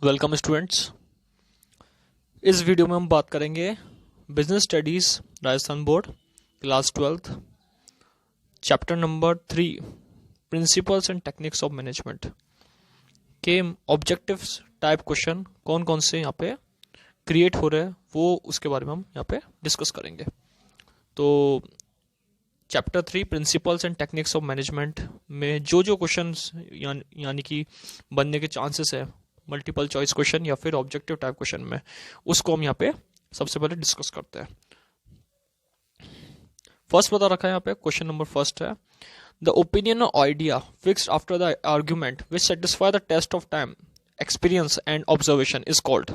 Welcome students. इस video में हम बात करेंगे business studies Rajasthan board class 12th chapter number 3 principles and techniques of management के ऑब्जेक्टिव्स टाइप क्वेश्चन कौन कौन से यहाँ पे क्रिएट हो रहे हैं वो उसके बारे में हम यहाँ पे डिस्कस करेंगे। तो chapter 3 principles and techniques of management में जो क्वेश्चंस यानी कि बनने के चांसेस है मल्टीपल चॉइस क्वेश्चन या फिर ऑब्जेक्टिव टाइप क्वेश्चन में, उसको हम यहाँ पे सबसे पहले डिस्कस करते हैं। फर्स्ट बता रखा है यहाँ पे, क्वेश्चन नंबर फर्स्ट है द ओपिनियन और idea fixed after the argument which satisfy the test of time experience and observation is called.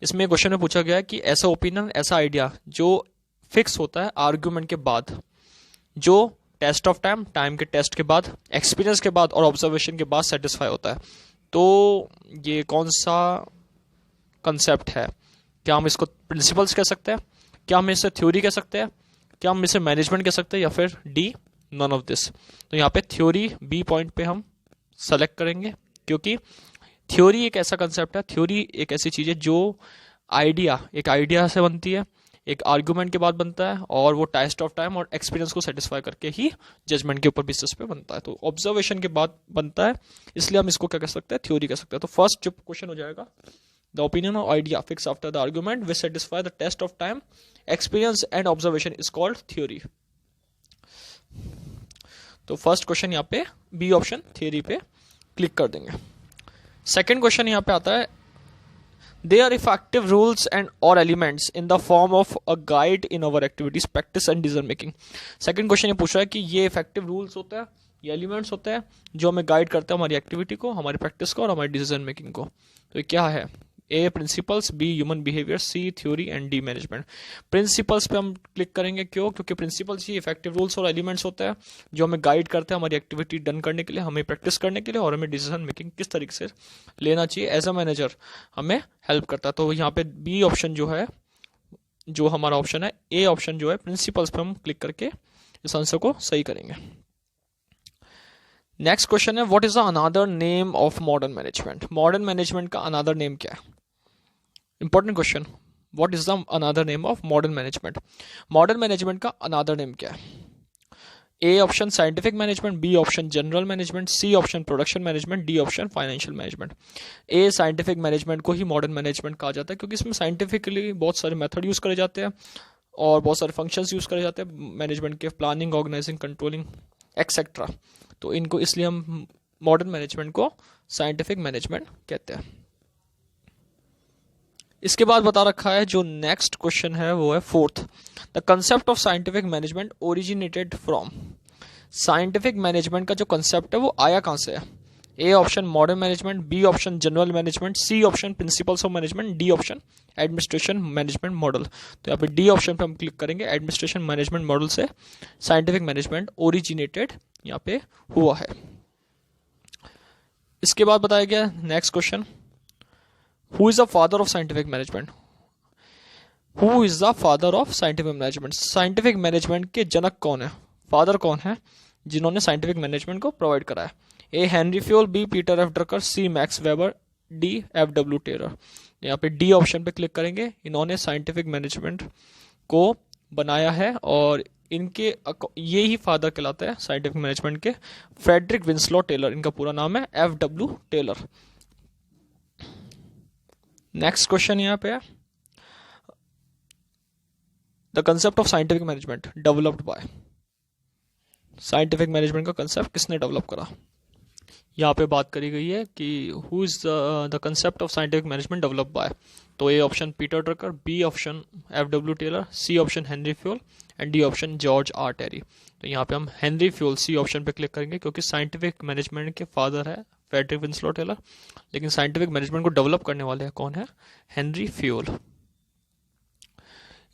इसमें क्वेश्चन में पूछा गया है कि ऐसा ओपिनियन, ऐसा आइडिया जो फिक्स होता है आर्ग्यूमेंट के बाद, जो टेस्ट ऑफ टाइम, टाइम के टेस्ट के बाद, एक्सपीरियंस के बाद और ऑब्जर्वेशन के बाद सेटिस्फाई होता है, तो ये कौन सा कंसेप्ट है? क्या हम इसको प्रिंसिपल्स कह सकते हैं, क्या हम इसे थ्योरी कह सकते हैं, क्या हम इसे मैनेजमेंट कह सकते हैं, या फिर डी नन ऑफ दिस। तो यहाँ पे थ्योरी बी पॉइंट पे हम सेलेक्ट करेंगे, क्योंकि थ्योरी एक ऐसा कंसेप्ट है, थ्योरी एक ऐसी चीज है जो आइडिया, एक आइडिया से बनती है, एक आर्गुमेंट के बाद बनता है, और वो टेस्ट ऑफ टाइम और एक्सपीरियंस को सेटिस्फाई करके ही जजमेंट के ऊपर बेसिस पे बनता है। तो ऑब्जर्वेशन के बाद बनता है, इसलिए हम इसको क्या कह सकते हैं? थ्योरी कह सकते हैं। तो फर्स्ट जो क्वेश्चन हो जाएगा, द ओपिनियन और idea fix after the argument which satisfy the test of time experience and observation is called theory. तो फर्स्ट क्वेश्चन यहाँ पे बी ऑप्शन थ्योरी पे क्लिक कर देंगे। सेकेंड क्वेश्चन यहाँ पे आता है They are effective rules and or elements in the form of a guide in our activities, practice and decision making. Second question ये पूछ रहा है कि ये इफेक्टिव रूल्स होते हैं, ये एलिमेंट्स होते हैं जो हमें गाइड करते हैं हमारी एक्टिविटी को, हमारी प्रैक्टिस को और हमारी डिसीजन मेकिंग को। तो ये क्या है? A principles, B human behaviour, C theory and D management. Principles पे हम क्लिक करेंगे, क्यों? क्योंकि प्रिंसिपल्स ही इफेक्टिव रूल्स और एलिमेंट्स होते हैं जो हमें गाइड करते हैं हमारी एक्टिविटी डन करने के लिए, हमें प्रैक्टिस करने के लिए, और हमें डिसीजन मेकिंग किस तरीके से लेना चाहिए एज अ मैनेजर हमें हेल्प करता है। तो यहाँ पे बी ऑप्शन जो है, जो हमारा ऑप्शन है, ए ऑप्शन जो है प्रिंसिपल्स पे हम क्लिक करके इस आंसर को सही करेंगे। नेक्स्ट क्वेश्चन है what is the another name of modern management. Modern management का अनदर नेम क्या है? Important question, what is the another name of modern management. Modern management का अनदर नेम क्या है? ए option scientific management, b option general management, C option production management, d option financial management. A scientific management को ही modern management कहा जाता है, क्योंकि इसमें साइंटिफिकली बहुत सारे मेथड यूज करे जाते हैं और बहुत सारे फंक्शंस यूज करे जाते हैं मैनेजमेंट के, प्लानिंग, ऑर्गेनाइजिंग, कंट्रोलिंग एक्सेट्रा। तो इनको इसलिए हम मॉडर्न मैनेजमेंट को साइंटिफिक मैनेजमेंट कहते हैं। इसके बाद बता रखा है जो नेक्स्ट क्वेश्चन है वो है fourth, the concept of scientific management originated from. Scientific management का जो कंसेप्ट है वो आया कहां से है? ए option modern management, b option general management, C option principles of management, d option administration management model. तो यहाँ पे डी ऑप्शन पे हम क्लिक करेंगे, एडमिनिस्ट्रेशन मैनेजमेंट मॉडल से साइंटिफिक मैनेजमेंट ओरिजिनेटेड यहाँ पे हुआ है। इसके बाद बताया गया next question, Who is the father of scientific management? Who is the father of scientific management? Scientific management के जनक कौन है, फादर कौन है जिन्होंने साइंटिफिक मैनेजमेंट को प्रोवाइड कराया? A Henri Fayol, B Peter F Drucker, C Max Weber, D F W Taylor. यहाँ पे डी ऑप्शन पे क्लिक करेंगे, इन्होंने साइंटिफिक मैनेजमेंट को बनाया है और इनके ये ही फादर कहलाते हैं साइंटिफिक मैनेजमेंट के। फ्रेडरिक विंसलो टेलर इनका पूरा नाम है, F W Taylor. Next question यहाँ पे है the concept of scientific management developed by. Scientific management का कंसेप्ट किसने डेवलप करा? यहाँ पे बात करी गई है कि who is the concept of scientific management developed by. तो A option Peter Drucker, B option F W Taylor, C option Henry Fayol and D option George R Terry. तो यहाँ पे हम हेनरी फ्यूल, सी ऑप्शन पे click करेंगे, क्योंकि scientific management के father है फ्रेडरिक विंसलो टेलर, लेकिन साइंटिफिक मैनेजमेंट को डेवलप करने वाले हैं कौन है? Henri Fayol.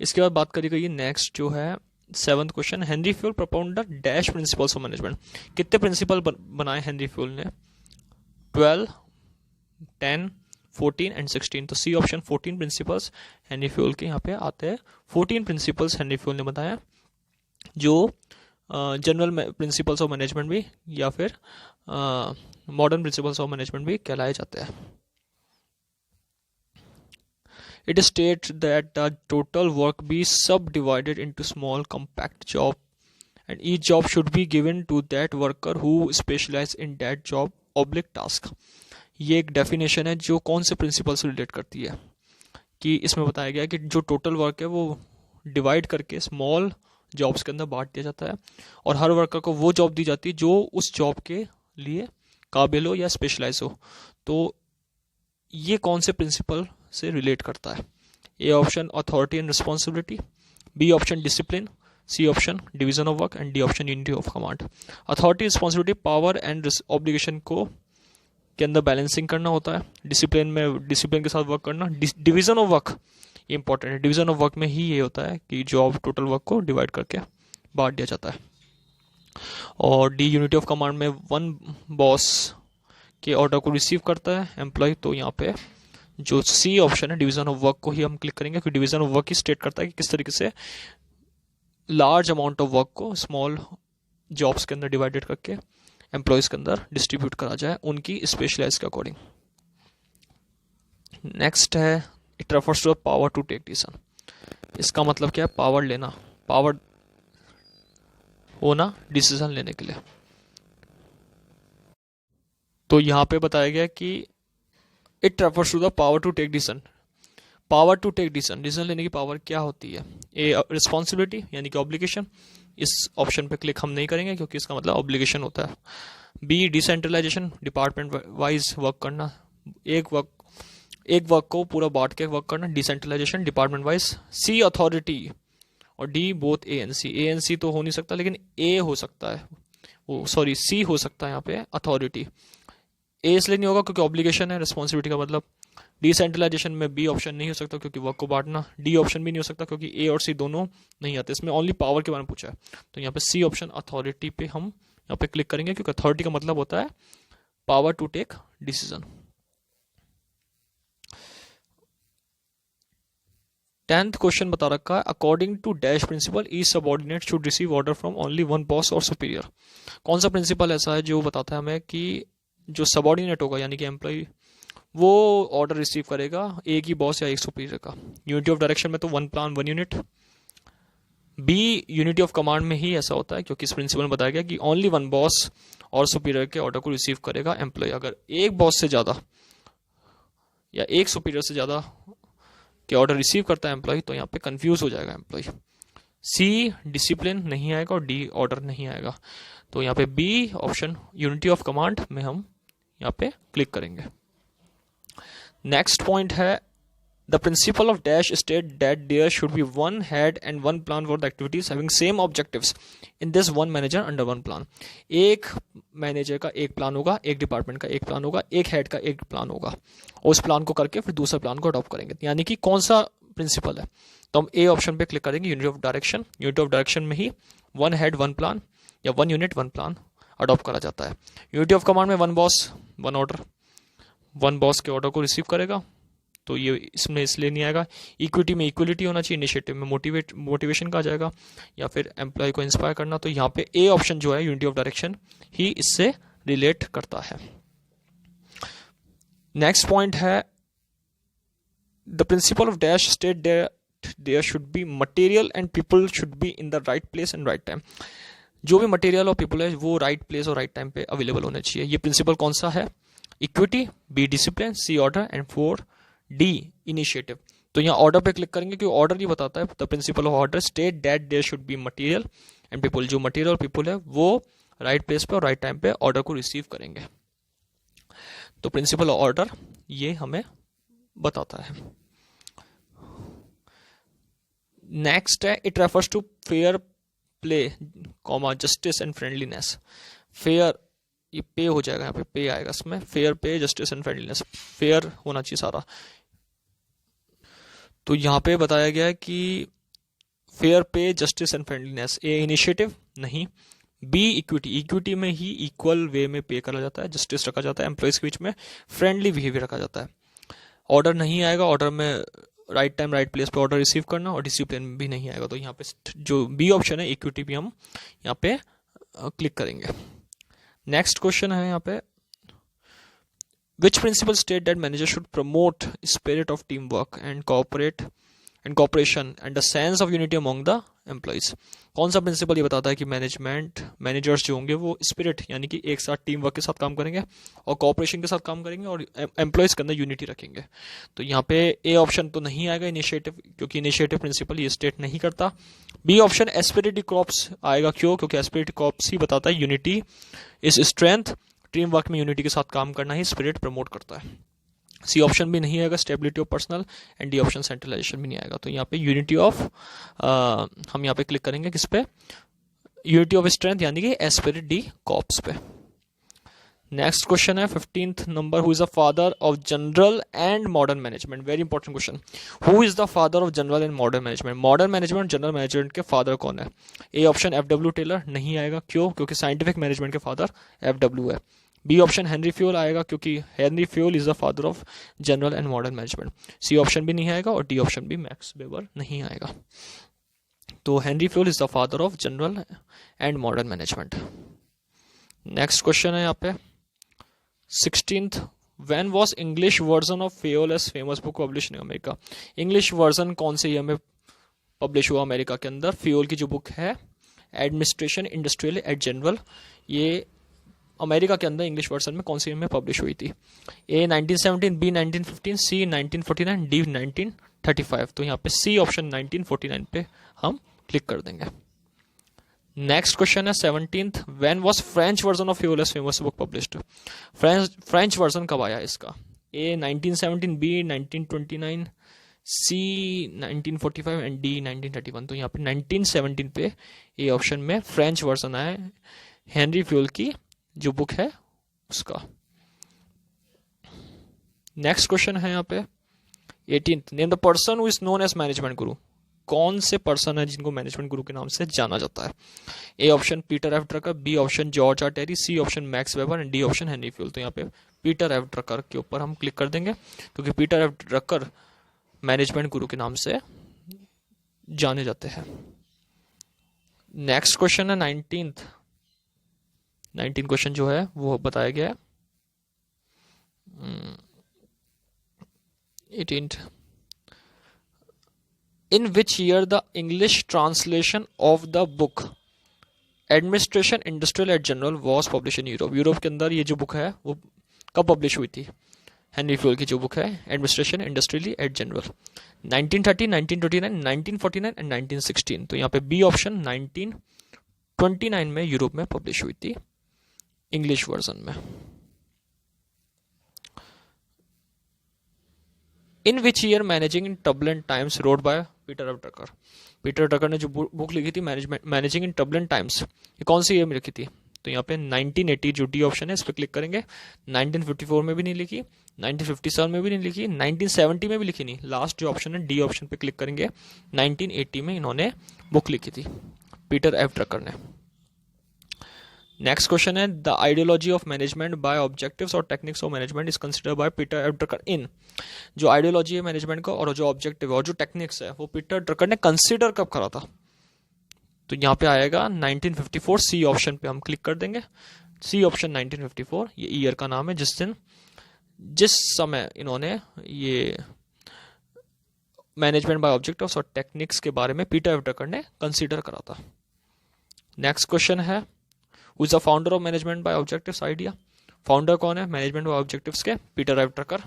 इसके बाद बात करी गई है नेक्स्ट जो है seventh question, Henri Fayol propounded dash principles of management. कितने प्रिंसिपल बनाए हेनरी फ्यूल ने? 12, 10, 14 एंड 16। तो C option 14 principles Henri fuel के यहाँ पे आते हैं। 14 प्रिंसिपल्स हेनरी फ्यूल ने बताया, जो जनरल प्रिंसिपल्स ऑफ मैनेजमेंट भी या फिर मॉडर्न प्रिंसिपल्स ऑफ मैनेजमेंट भी कहलाए जाते हैं। It states that the total work be subdivided into small compact job and each job should be given to that worker who specialize in that job oblique task. ये एक definition है जो कौन से प्रिंसिपल से रिलेट करती है कि इसमें बताया गया है कि जो टोटल वर्क है वो डिवाइड करके स्मॉल जॉब्स के अंदर बांट दिया जाता है और हर वर्कर को वो जॉब दी जाती है जो उस जॉब के लिए काबिल हो या स्पेशलाइज हो. तो ये कौन से प्रिंसिपल से रिलेट करता है? ए option authority and responsibility, b option discipline, c option division of work and D option unity of command. Authority responsibility power and obligation को के अंदर बैलेंसिंग करना होता है, डिसिप्लिन में डिसिप्लिन के साथ वर्क करना. डिवीजन ऑफ वर्क ये इंपॉर्टेंट है, डिवीजन ऑफ वर्क में ही ये होता है कि जॉब टोटल वर्क को डिवाइड करके बांट दिया जाता है. और डी यूनिटी ऑफ कमांड में वन बॉस के ऑर्डर को रिसीव करता है एम्प्लॉय. तो यहाँ पे जो सी ऑप्शन है डिवीजन ऑफ वर्क को ही हम क्लिक करेंगे क्योंकि division of work he state करता है कि किस तरीके से लार्ज अमाउंट ऑफ वर्क को स्मॉल जॉब्स के अंदर डिवाइडेड करके एम्प्लॉयज के अंदर डिस्ट्रीब्यूट करा जाए उनकी स्पेशलाइज के अकॉर्डिंग. नेक्स्ट है it refers to the power to take decision. इसका मतलब क्या है? पावर लेना, पावर होना डिसीजन लेने के लिए. तो यहाँ पे बताया गया कि it refers to the power to take decision. Power to take decision, decision लेने की पावर क्या होती है? ए रिस्पॉन्सिबिलिटी यानी कि ऑब्लिगेशन, इस ऑप्शन पे क्लिक हम नहीं करेंगे क्योंकि इसका मतलब ऑब्लिगेशन होता है. B decentralisation, department wise work करना, एक वर्क को पूरा बांट के वर्क करना, decentralisation department wise. C authority और D both A and C. A and C तो हो नहीं सकता लेकिन ए हो सकता है, वो सॉरी सी हो सकता है यहाँ पे अथॉरिटी. ए इसलिए नहीं होगा क्योंकि ऑब्लिगेशन है, रिस्पॉन्सिबिलिटी का मतलब. डिसेंट्रलाइजेशन में बी ऑप्शन नहीं हो सकता क्योंकि वर्क को बांटना. डी ऑप्शन भी नहीं हो सकता क्योंकि ए और सी दोनों नहीं आते, इसमें ओनली पावर के बारे में पूछा है. तो यहाँ पे सी ऑप्शन अथॉरिटी पे हम यहाँ पे क्लिक करेंगे क्योंकि अथॉरिटी का मतलब होता है power to take decision. 10th question बता रखा है according to dash principle each subordinate should receive order from only one boss और सुपीरियर. कौन सा प्रिंसिपल ऐसा है जो बताता है हमें कि जो सबऑर्डिनेट होगा यानी कि एम्प्लॉय वो ऑर्डर रिसीव करेगा एक ही बॉस या एक सुपीरियर का. यूनिटी ऑफ डायरेक्शन में तो one plan one unit. B unity of command में ही ऐसा होता है क्योंकि इस प्रिंसिपल में बताया गया कि ओनली वन बॉस और सुपीरियर के ऑर्डर को रिसीव करेगा एम्प्लॉय. अगर एक बॉस से ज़्यादा या एक सुपीरियर से ज़्यादा के ऑर्डर रिसीव करता है एम्प्लॉय तो यहाँ पे कंफ्यूज हो जाएगा एम्प्लॉय. सी डिसिप्लिन नहीं आएगा और डी ऑर्डर नहीं आएगा. तो यहाँ पे B option unity of command में हम यहाँ पे क्लिक करेंगे. नेक्स्ट पॉइंट है the principle of dash state that there should be one head and one plan for the activities having same objectives in this one manager under one plan. एक manager का एक plan होगा, एक department का एक plan होगा, एक head का एक प्लान होगा और उस प्लान को करके फिर दूसरे प्लान को अडॉप्ट करेंगे. यानी कि कौन सा प्रिंसिपल है? तो हम ए ऑप्शन पे क्लिक करेंगे unity of direction. Unity of direction में ही वन हेड वन प्लान या one unit one plan adopt करा जाता है. यूनिटी ऑफ कमांड में one boss one order, one boss के ऑर्डर को रिसीव करेगा तो ये इसमें इसलिए नहीं आएगा. इक्विटी में इक्वलिटी होना चाहिए, इनिशिएटिव में मोटिवेशन का आ जाएगा या फिर एम्प्लॉय को इंस्पायर करना. तो यहाँ पे ए ऑप्शन जो है यूनिटी ऑफ डायरेक्शन ही इससे रिलेट करता है. नेक्स्ट पॉइंट है the principle of dash state there should be material and people should be in the right place and right time. जो भी मटेरियल और पीपल है वो राइट प्लेस और राइट टाइम पे अवेलेबल होने चाहिए. ये प्रिंसिपल कौन सा है? Equity, B discipline, C order and four D initiative. तो यहाँ ऑर्डर पे क्लिक करेंगे क्योंकि ऑर्डर ही बताता है the principle of order state that there should be material and people. जो मटेरियल और पीपल है वो राइट प्लेस पे और राइट टाइम पे ऑर्डर को रिसीव करेंगे. तो प्रिंसिपल ऑफ ऑर्डर ये हमें बताता है. नेक्स्ट है it refers to fair play comma justice and friendliness. Fair ये पे हो जाएगा, यहाँ पे पे आएगा इसमें. फेयर पे जस्टिस एंड फ्रेंडलीनेस, फेयर होना चाहिए सारा. तो यहाँ पे बताया गया है कि फेयर पे justice and friendliness. A initiative नहीं. बी इक्विटी, इक्विटी में ही इक्वल वे में पे करा जाता है, जस्टिस रखा जाता है एम्प्लॉयज के बीच में, फ्रेंडली बिहेवियर रखा जाता है. ऑर्डर नहीं आएगा, ऑर्डर में राइट टाइम राइट प्लेस पे ऑर्डर रिसीव करना, और डिसिप्लिन भी नहीं आएगा. तो यहाँ पे जो बी ऑप्शन है इक्विटी भी हम यहाँ पे क्लिक करेंगे. नेक्स्ट क्वेश्चन है यहाँ पे Which principle state that managers should promote spirit of teamwork and cooperation and a sense of unity among the employees? कौन सा प्रिंसिपल ये बताता है कि मैनेजर्स जो होंगे वो स्पिरिट यानी कि एक साथ टीम वर्क के साथ काम करेंगे और कॉपरेशन के साथ काम करेंगे और एम्प्लॉयज के अंदर यूनिटी रखेंगे? तो यहाँ पे ए ऑप्शन तो नहीं आएगा इनिशिएटिव, क्योंकि इनिशिएटिव प्रिंसिपल ये स्टेट नहीं करता। बी ऑप्शन एस्पिरिट कॉर्प्स आएगा, क्यों? क्योंकि एस्पिरिट कॉर्प्स ही बताता है unity is strength, team work में यूनिटी के साथ काम करना ही स्पिरिट प्रमोट करता है। सी ऑप्शन भी नहीं आएगा stability of personal, and D option centralisation भी नहीं आएगा। तो यहाँ पे यूनिटी ऑफ हम यहाँ पे क्लिक करेंगे किस पे? यूनिटी ऑफ स्ट्रेंथ यानी कि एस्पिरिट डी कॉर्प्स पे। नेक्स्ट क्वेश्चन है 15th number, who is the father of general and modern management? Very important question. Who is the father of general and modern management? Modern management general management के father कौन है? A option F.W.. Taylor नहीं आएगा, क्यों? क्योंकि scientific management के father F W. है। B option Henry Fayol आएगा, क्योंकि Henri Fayol is the father of general and modern management. C option भी नहीं आएगा और डी ऑप्शन भी मैक्स वेबर नहीं आएगा। तो Henri Fayol is the father of general and modern management. Next question है यहाँ पे 16th, when was English version of Fayol's famous book publish in America? English version कौन से ईयर में पब्लिश हुआ अमेरिका के अंदर? फ्यूल की जो बुक है एडमिनिस्ट्रेशन इंडस्ट्रियल एट जनरल, ये अमेरिका के अंदर इंग्लिश वर्जन में कौन सी ईयर में पब्लिश हुई थी? ए 1917, बी 1915, सी 1949, डी 1935। तो यहाँ पे सी ऑप्शन 1949 पे हम क्लिक कर देंगे। नेक्स्ट क्वेश्चन है 17th, when was French version of Fayol's famous book published? French version कब आया इसका? A 1917, B 1929, C 1945 and D 1931। तो यहाँ पे 1917 पे ए ऑप्शन में फ्रेंच वर्जन आया हेनरी फ्यूल की जो बुक है उसका। नेक्स्ट क्वेश्चन है यहाँ पे 18th, name the person who is known as management guru? कौन से पर्सन है जिनको मैनेजमेंट गुरु के नाम से जाना जाता है? ए option Peter F Drucker, B option George R Terry, C option Max Weber and D option Henry Fayol. तो यहाँ पे पीटर एफ ड्रकर के ऊपर हम क्लिक कर देंगे, क्योंकि पीटर एफ ड्रकर मैनेजमेंट गुरु के नाम से जाने जाते हैं। नेक्स्ट क्वेश्चन है 19th क्वेश्चन जो है वो बताया गया है 18th, in which year the English translation of the book Administration Industrial at General was published in Europe? Europe के अंदर ये जो बुक है वो कब पब्लिश हुई थी? हेनरी फ्यूल की जो बुक है administration industrially at general, 1930, 1929, 1949 and 1916। तो यहाँ पे बी ऑप्शन 1929 में यूरोप में पब्लिश हुई थी इंग्लिश वर्जन में। In which year managing in turbulent times wrote by Peter F Drucker? Peter Drucker ने जो बुक लिखी थी मैनेजिंग इन टर्बुलेंट टाइम्स, ये कौन सी ईयर में लिखी थी? तो यहाँ पे 1980 जो डी ऑप्शन है इस पर क्लिक करेंगे। 1954 में भी नहीं लिखी, 1957 में भी नहीं लिखी, 1970 में भी लिखी नहीं। लास्ट जो ऑप्शन है डी ऑप्शन पे क्लिक करेंगे। 1980 में इन्होंने बुक लिखी थी पीटर एफ ड्रकर ने। नेक्स्ट क्वेश्चन है the ideology of management by objectives और techniques of management is considered by Peter F Drucker in? जो आइडियोलॉजी है मैनेजमेंट का और जो ऑब्जेक्टिव है और जो टेक्निक्स है वो पीटर ड्रकर ने कंसिडर कब करा था? तो यहाँ पे आएगा 1954, सी ऑप्शन पे हम क्लिक कर देंगे। सी ऑप्शन 1954 ये ईयर का नाम है जिस समय इन्होंने ये मैनेजमेंट बाय ऑब्जेक्टिव्स और टेक्निक्स के बारे में पीटर एफ ड्रकर ने कंसिडर करा था। नेक्स्ट क्वेश्चन है who is the founder of management by objectives idea? Founder कौन है मैनेजमेंट बाय ऑब्जेक्टिव्स के? Peter F Drucker.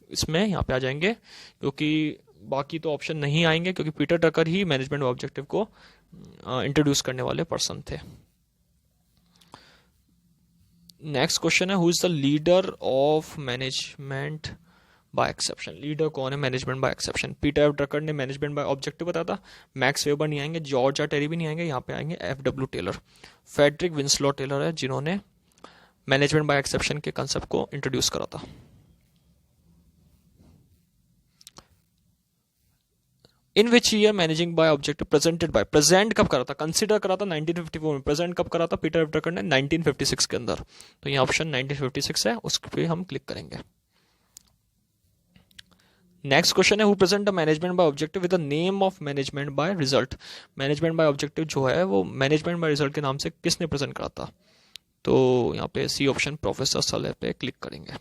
इसमें यहाँ पे आ जाएंगे, क्योंकि बाकी तो ऑप्शन नहीं आएंगे, क्योंकि पीटर ड्रकर ही मैनेजमेंट ऑब्जेक्टिव को इंट्रोड्यूस करने वाले पर्सन थे। नेक्स्ट क्वेश्चन है who is the leader of management by exception? Leader कौन है management by exception? Peter F Drucker ने मैनेजमेंट बाय ऑब्जेक्टिव बताया था। मैक्स वेबर नहीं आएंगे, जॉर्ज आर टेरी भी नहीं आएंगे, यहाँ पे आएंगे F W. Taylor. Frederick Winslow Taylor है जिन्होंने मैनेजमेंट बाय एक्सेप्शन के कंसेप्ट को इंट्रोड्यूस करा था। In which year managing by objective presented by? Present कब करा था? कंसिडर करा था 1954 में। प्रेजेंट कब करा था पीटर एफ ड्रकर ने? 1956 के अंदर। तो यहाँ ऑप्शन 1956 है, उस पर हम क्लिक करेंगे। नेक्स्ट क्वेश्चन है who present the management by objective with the name of management bye result? Management by objective जो है वो मैनेजमेंट बाय रिजल्ट के नाम से किसने प्रेजेंट करा था? तो यहाँ पे सी ऑप्शन प्रोफेसर सलेह पे क्लिक करेंगे।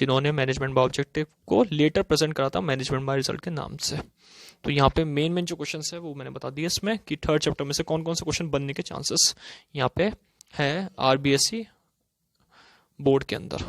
जिन्होंने मैनेजमेंट बाय ऑब्जेक्टिव को लेटर प्रेजेंट करा था मैनेजमेंट बाय रिजल्ट के नाम से। तो यहाँ पे मेन जो क्वेश्चन है वो मैंने बता दिया इसमें कि थर्ड चैप्टर में से कौन कौन से क्वेश्चन बनने के चांसेस यहाँ पे है आरबीएससी बोर्ड के अंदर।